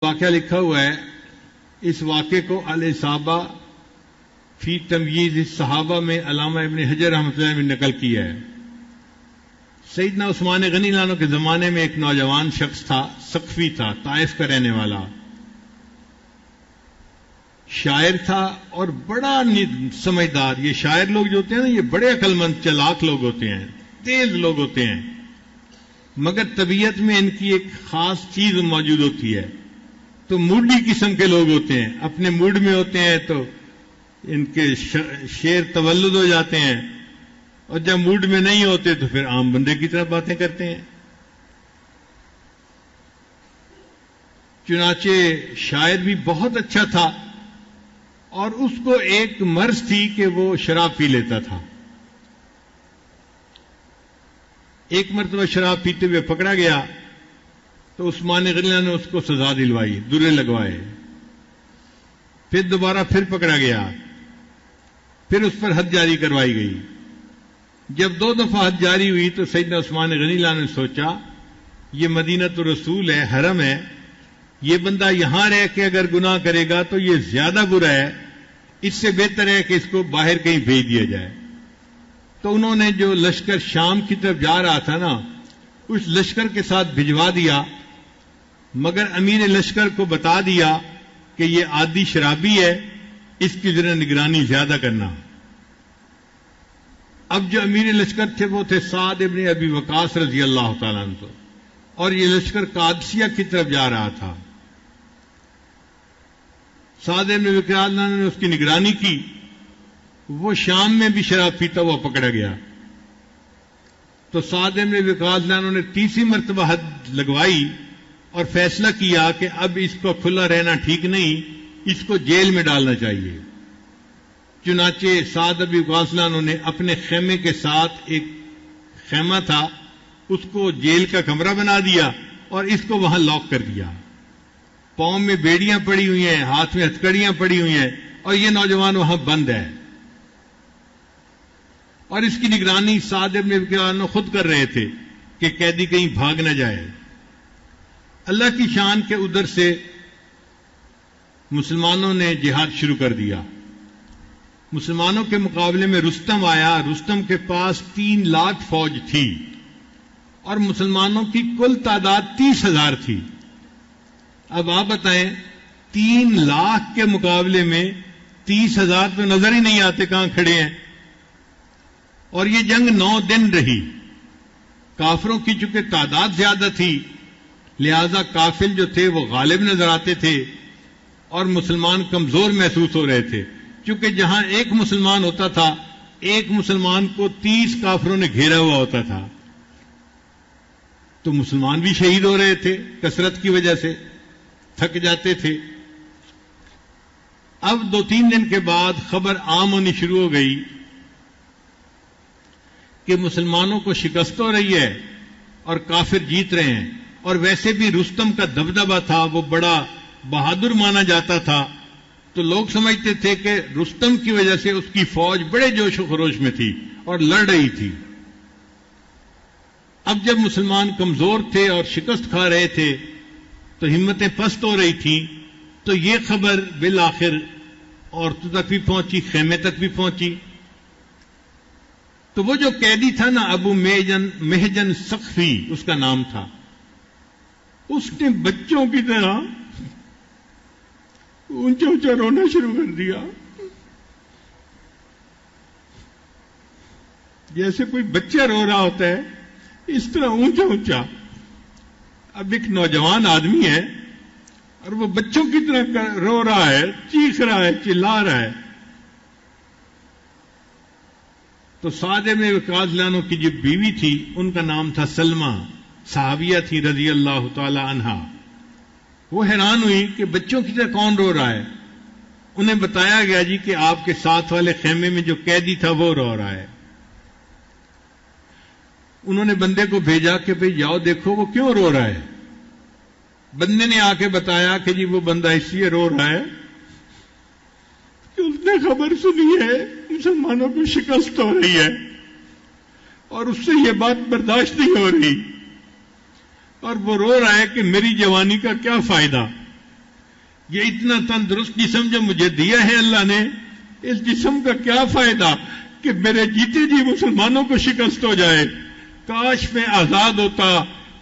واقعہ لکھا ہوا ہے. اس واقعے کو الاصابہ فی تمییز الصحابہ میں علامہ ابن حجر رحمۃ اللہ نے نقل کیا ہے. سیدنا عثمان غنی عنہ کے زمانے میں ایک نوجوان شخص تھا، ثقفی تھا، طائف کا رہنے والا، شاعر تھا اور بڑا سمجھدار. یہ شاعر لوگ جو ہوتے ہیں نا، یہ بڑے عقل مند چلاک لوگ ہوتے ہیں، تیز لوگ ہوتے ہیں، مگر طبیعت میں ان کی ایک خاص چیز موجود ہوتی ہے. تو موڈی قسم کے لوگ ہوتے ہیں، اپنے موڈ میں ہوتے ہیں تو ان کے شعر تولد ہو جاتے ہیں، اور جب موڈ میں نہیں ہوتے تو پھر عام بندے کی طرح باتیں کرتے ہیں. چنانچہ شاعر بھی بہت اچھا تھا، اور اس کو ایک مرض تھی کہ وہ شراب پی لیتا تھا. ایک مرتبہ شراب پیتے ہوئے پکڑا گیا تو عثمان غنی نے اس کو سزا دلوائی، درے لگوائے. پھر دوبارہ پکڑا گیا، پھر اس پر حد جاری کروائی گئی. جب 2 دفعہ حد جاری ہوئی تو سیدنا عثمان غنی نے سوچا یہ مدینۃ الرسول ہے، حرم ہے، یہ بندہ یہاں رہ کے اگر گناہ کرے گا تو یہ زیادہ برا ہے، اس سے بہتر ہے کہ اس کو باہر کہیں بھیج دیا جائے. تو انہوں نے جو لشکر شام کی طرف جا رہا تھا نا، اس لشکر کے ساتھ بھجوا دیا، مگر امیر لشکر کو بتا دیا کہ یہ عادی شرابی ہے، اس کی ذرا نگرانی زیادہ کرنا. اب جو امیر لشکر تھے وہ تھے سعد ابن ابی وقاص رضی اللہ تعالیٰ عنہ، اور یہ لشکر قادسیہ کی طرف جا رہا تھا. سعد ابن ابی وقاص نے اس کی نگرانی کی. وہ شام میں بھی شراب پیتا ہوا پکڑا گیا تو سعد ابن ابی وقاص نے تیسری مرتبہ حد لگوائی اور فیصلہ کیا کہ اب اس کو کھلا رہنا ٹھیک نہیں، اس کو جیل میں ڈالنا چاہیے. چنانچہ سعد ابن ابی وقاص نے اپنے خیمے کے ساتھ ایک خیمہ تھا، اس کو جیل کا کمرہ بنا دیا اور اس کو وہاں لاک کر دیا. پاؤں میں بیڑیاں پڑی ہوئی ہیں، ہاتھ میں ہتھکڑیاں پڑی ہوئی ہیں، اور یہ نوجوان وہاں بند ہے. اور اس کی نگرانی سعد ابن ابی وقاص خود کر رہے تھے کہ قیدی کہیں بھاگ نہ جائے. اللہ کی شان کے ادھر سے مسلمانوں نے جہاد شروع کر دیا. مسلمانوں کے مقابلے میں رستم آیا. رستم کے پاس 3 لاکھ فوج تھی اور مسلمانوں کی کل تعداد 30,000 تھی. اب آپ بتائیں 3 لاکھ کے مقابلے میں 30,000 تو نظر ہی نہیں آتے کہاں کھڑے ہیں. اور یہ جنگ 9 دن رہی. کافروں کی چونکہ تعداد زیادہ تھی لہذا کافر جو تھے وہ غالب نظر آتے تھے اور مسلمان کمزور محسوس ہو رہے تھے. چونکہ جہاں ایک مسلمان ہوتا تھا، ایک مسلمان کو 30 کافروں نے گھیرا ہوا ہوتا تھا. تو مسلمان بھی شہید ہو رہے تھے، کثرت کی وجہ سے تھک جاتے تھے. اب 2-3 دن کے بعد خبر عام ہونی شروع ہو گئی کہ مسلمانوں کو شکست ہو رہی ہے اور کافر جیت رہے ہیں. اور ویسے بھی رستم کا دبدبہ تھا، وہ بڑا بہادر مانا جاتا تھا، تو لوگ سمجھتے تھے کہ رستم کی وجہ سے اس کی فوج بڑے جوش و خروش میں تھی اور لڑ رہی تھی. اب جب مسلمان کمزور تھے اور شکست کھا رہے تھے تو ہمتیں پست ہو رہی تھیں. تو یہ خبر بالآخر عورتوں تک بھی پہنچی، خیمے تک بھی پہنچی. تو وہ جو قیدی تھا نا، ابو محجن ثقفی اس کا نام تھا، اس نے بچوں کی طرح اونچا اونچا رونا شروع کر دیا، جیسے کوئی بچہ رو رہا ہوتا ہے، اس طرح اونچا اونچا. اب ایک نوجوان آدمی ہے اور وہ بچوں کی طرح رو رہا ہے، چیخ رہا ہے، چلا رہا ہے. تو سعد ابن وقاص عنہ کی جو بیوی تھی ان کا نام تھا سلمہ، صحابیہ تھی رضی اللہ تعالی عنہا. وہ حیران ہوئی کہ بچوں کی طرح کون رو رہا ہے. انہیں بتایا گیا جی کہ آپ کے ساتھ والے خیمے میں جو قیدی تھا وہ رو رہا ہے. انہوں نے بندے کو بھیجا کہ بھئی جاؤ دیکھو وہ کیوں رو رہا ہے. بندے نے آ کے بتایا کہ جی وہ بندہ اس لیے رو رہا ہے کہ اس نے خبر سنی ہے مسلمانوں کو شکست ہو رہی ہے اور اس سے یہ بات برداشت نہیں ہو رہی، اور وہ رو رہا ہے کہ میری جوانی کا کیا فائدہ، یہ اتنا تندرست جسم جو مجھے دیا ہے اللہ نے، اس جسم کا کیا فائدہ کہ میرے جیتے جی مسلمانوں کو شکست ہو جائے. کاش میں آزاد ہوتا،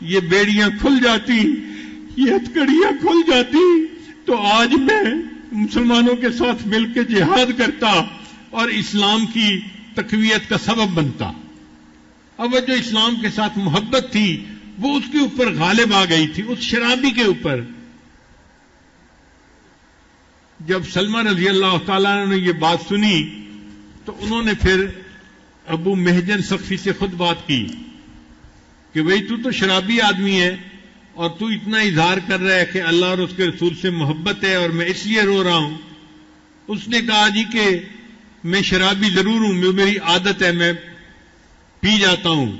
یہ بیڑیاں کھل جاتی، یہ ہتھکڑیاں کھل جاتی، تو آج میں مسلمانوں کے ساتھ مل کے جہاد کرتا اور اسلام کی تقویت کا سبب بنتا. اب وہ جو اسلام کے ساتھ محبت تھی وہ اس کے اوپر غالب آ گئی تھی، اس شرابی کے اوپر. جب سلمہ رضی اللہ تعالیٰ نے یہ بات سنی تو انہوں نے پھر ابو محجن سقفی سے خود بات کی کہ بھئی تو شرابی آدمی ہے اور تو اتنا اظہار کر رہا ہے کہ اللہ اور اس کے رسول سے محبت ہے اور میں اس لیے رو رہا ہوں. اس نے کہا جی کہ میں شرابی ضرور ہوں، میری عادت ہے، میں پی جاتا ہوں،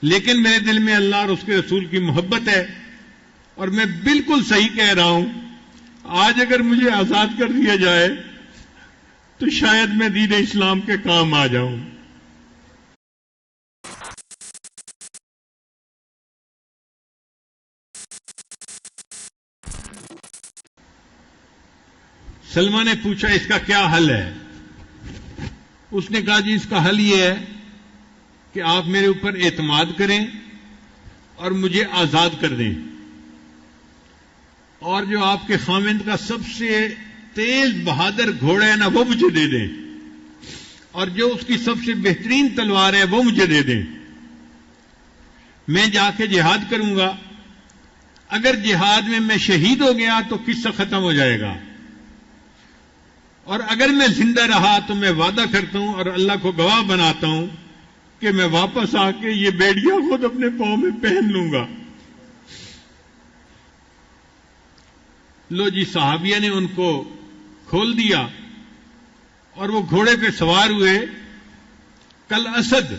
لیکن میرے دل میں اللہ اور اس کے رسول کی محبت ہے اور میں بالکل صحیح کہہ رہا ہوں. آج اگر مجھے آزاد کر دیا جائے تو شاید میں دین اسلام کے کام آ جاؤں. سلمہ نے پوچھا اس کا کیا حل ہے؟ اس نے کہا جی اس کا حل یہ ہے کہ آپ میرے اوپر اعتماد کریں اور مجھے آزاد کر دیں، اور جو آپ کے خاوند کا سب سے تیز بہادر گھوڑا ہے نا وہ مجھے دے دیں، اور جو اس کی سب سے بہترین تلوار ہے وہ مجھے دے دیں. میں جا کے جہاد کروں گا. اگر جہاد میں شہید ہو گیا تو قصہ ختم ہو جائے گا، اور اگر میں زندہ رہا تو میں وعدہ کرتا ہوں اور اللہ کو گواہ بناتا ہوں کہ میں واپس آ کے یہ بیڑیاں خود اپنے پاؤں میں پہن لوں گا. لو جی، صحابیہ نے ان کو کھول دیا اور وہ گھوڑے پہ سوار ہوئے. کل اسد،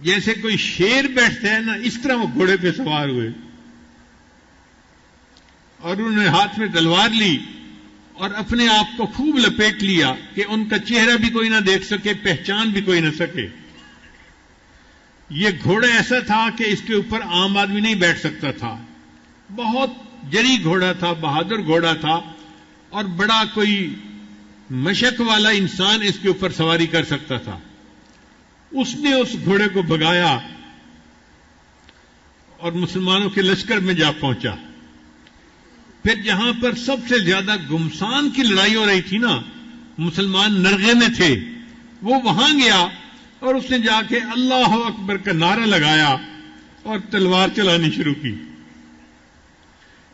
جیسے کوئی شیر بیٹھتا ہے نا، اس طرح وہ گھوڑے پہ سوار ہوئے اور انہوں نے ہاتھ میں تلوار لی اور اپنے آپ کو خوب لپیٹ لیا کہ ان کا چہرہ بھی کوئی نہ دیکھ سکے، پہچان بھی کوئی نہ سکے. یہ گھوڑا ایسا تھا کہ اس کے اوپر عام آدمی نہیں بیٹھ سکتا تھا. بہت جری گھوڑا تھا، بہادر گھوڑا تھا، اور بڑا کوئی مشق والا انسان اس کے اوپر سواری کر سکتا تھا. اس نے اس گھوڑے کو بھگایا اور مسلمانوں کے لشکر میں جا پہنچا. پھر جہاں پر سب سے زیادہ گمسان کی لڑائی ہو رہی تھی نا، مسلمان نرغے میں تھے، وہ وہاں گیا اور اس نے جا کے اللہ اکبر کا نعرہ لگایا اور تلوار چلانی شروع کی.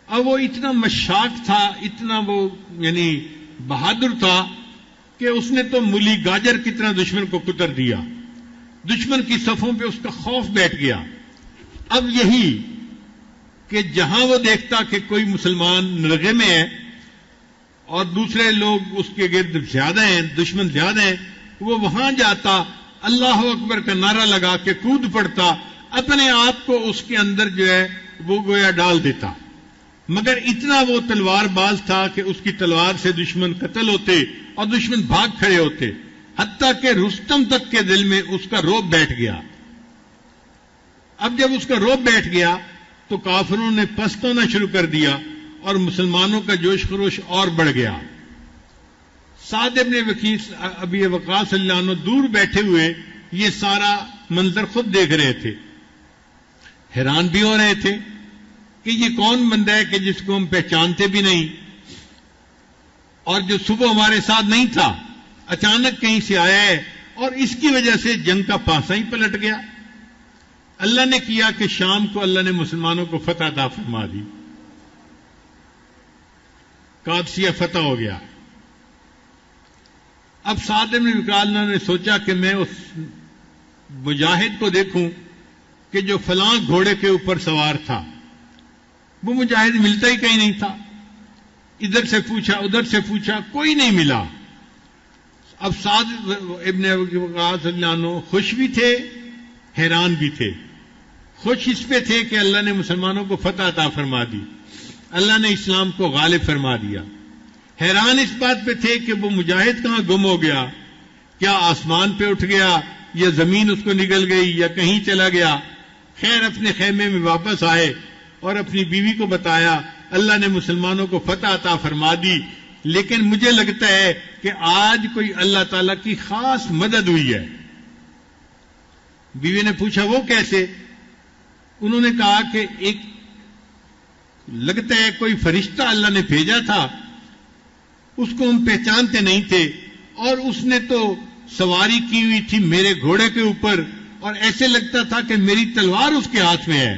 اب وہ اتنا مشاق تھا، اتنا وہ یعنی بہادر تھا کہ اس نے تو مولی گاجر کی طرح دشمن کو کتر دیا. دشمن کی صفوں پہ اس کا خوف بیٹھ گیا. اب یہی کہ جہاں وہ دیکھتا کہ کوئی مسلمان نرغے میں ہے اور دوسرے لوگ اس کے گرد زیادہ ہیں، دشمن زیادہ ہیں، وہ وہاں جاتا، اللہ اکبر کا نعرہ لگا کے کود پڑتا، اپنے آپ کو اس کے اندر جو ہے وہ گویا ڈال دیتا. مگر اتنا وہ تلوار باز تھا کہ اس کی تلوار سے دشمن قتل ہوتے اور دشمن بھاگ کھڑے ہوتے، حتیٰ کہ رستم تک کے دل میں اس کا رعب بیٹھ گیا. اب جب اس کا رعب بیٹھ گیا تو کافروں نے پست ہونا شروع کر دیا اور مسلمانوں کا جوش خروش اور بڑھ گیا. سعد ابن ابی وقاص اللہ عنہ دور بیٹھے ہوئے یہ سارا منظر خود دیکھ رہے تھے، حیران بھی ہو رہے تھے کہ یہ کون بندہ ہے کہ جس کو ہم پہچانتے بھی نہیں، اور جو صبح ہمارے ساتھ نہیں تھا اچانک کہیں سے آیا ہے، اور اس کی وجہ سے جنگ کا پاسا ہی پلٹ گیا. اللہ نے کیا کہ شام کو اللہ نے مسلمانوں کو فتح عطا فرما دی، قادسیہ فتح ہو گیا. اب سعد بن وقاص نے سوچا کہ میں اس مجاہد کو دیکھوں کہ جو فلاں گھوڑے کے اوپر سوار تھا. وہ مجاہد ملتا ہی کہیں نہیں تھا. ادھر سے پوچھا ادھر سے پوچھا، کوئی نہیں ملا. اب سعد ابن وقاص اللہ عنہ خوش بھی تھے حیران بھی تھے. خوش اس پہ تھے کہ اللہ نے مسلمانوں کو فتح عطا فرما دی، اللہ نے اسلام کو غالب فرما دیا. حیران اس بات پہ تھے کہ وہ مجاہد کہاں گم ہو گیا، کیا آسمان پہ اٹھ گیا یا زمین اس کو نگل گئی یا کہیں چلا گیا. خیر اپنے خیمے میں واپس آئے اور اپنی بیوی کو بتایا. اللہ نے مسلمانوں کو فتح عطا فرما دی، لیکن مجھے لگتا ہے کہ آج کوئی اللہ تعالیٰ کی خاص مدد ہوئی ہے۔ بیوی نے پوچھا وہ کیسے؟ انہوں نے کہا کہ ایک لگتا ہے کوئی فرشتہ اللہ نے بھیجا تھا، اس کو ہم پہچانتے نہیں تھے، اور اس نے تو سواری کی ہوئی تھی میرے گھوڑے کے اوپر، اور ایسے لگتا تھا کہ میری تلوار اس کے ہاتھ میں ہے،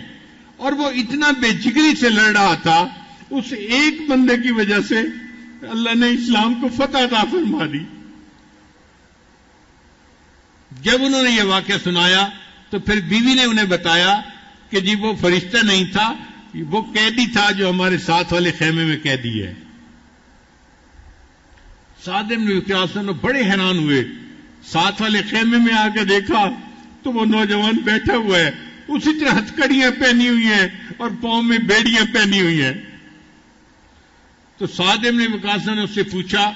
اور وہ اتنا بے جگری سے لڑ رہا تھا۔ اس ایک بندے کی وجہ سے اللہ نے اسلام کو فتح عطا فرما دی۔ جب انہوں نے یہ واقعہ سنایا تو پھر بیوی نے انہیں بتایا کہ جی وہ فرشتہ نہیں تھا، وہ قیدی تھا جو ہمارے ساتھ والے خیمے میں قیدی ہے۔ سعد بن وقاص بڑے حیران ہوئے، ساتھ والے خیمے میں آ کے دیکھا تو وہ نوجوان بیٹھا ہوا ہے، اسی طرح ہتھکڑیاں پہنی ہوئی ہیں اور پاؤں میں بیڑیاں پہنی ہوئی ہیں۔ تو سعد بن وقاص نے اس سے پوچھا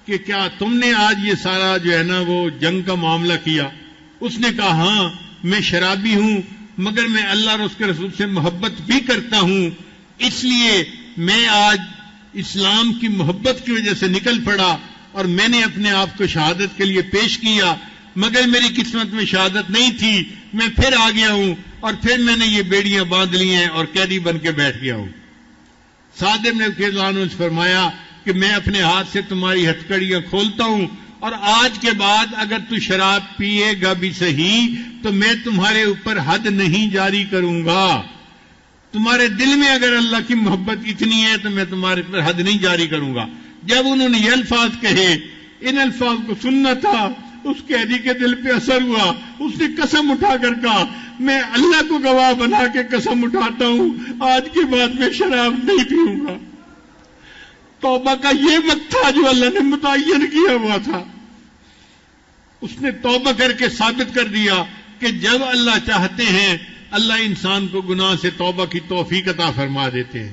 کہ کیا تم نے آج یہ سارا جو ہے نا وہ جنگ کا معاملہ کیا؟ اس نے کہا ہاں، میں شرابی ہوں، مگر میں اللہ اور اس کے رسول سے محبت بھی کرتا ہوں، اس لیے میں آج اسلام کی محبت کی وجہ سے نکل پڑا اور میں نے اپنے آپ کو شہادت کے لیے پیش کیا، مگر میری قسمت میں شہادت نہیں تھی، میں پھر آ گیا ہوں اور پھر میں نے یہ بیڑیاں باندھ لی ہیں اور قیدی بن کے بیٹھ گیا ہوں۔ سعد بن وقاص نے فرمایا کہ میں اپنے ہاتھ سے تمہاری ہتھکڑیاں کھولتا ہوں، اور آج کے بعد اگر تو شراب پیے گا بھی صحیح تو میں تمہارے اوپر حد نہیں جاری کروں گا، تمہارے دل میں اگر اللہ کی محبت اتنی ہے تو میں تمہارے اوپر حد نہیں جاری کروں گا۔ جب انہوں نے یہ الفاظ کہے، ان الفاظ کو سننا تھا، اس قیدی کے دل پہ اثر ہوا، اس نے قسم اٹھا کر کہا میں اللہ کو گواہ بنا کے قسم اٹھاتا ہوں آج کے بعد میں شراب نہیں پیوں گا۔ توبہ کا یہ وقت تھا جو اللہ نے متعین کیا ہوا تھا۔ اس نے توبہ کر کے ثابت کر دیا کہ جب اللہ چاہتے ہیں اللہ انسان کو گناہ سے توبہ کی توفیق عطا فرما دیتے ہیں۔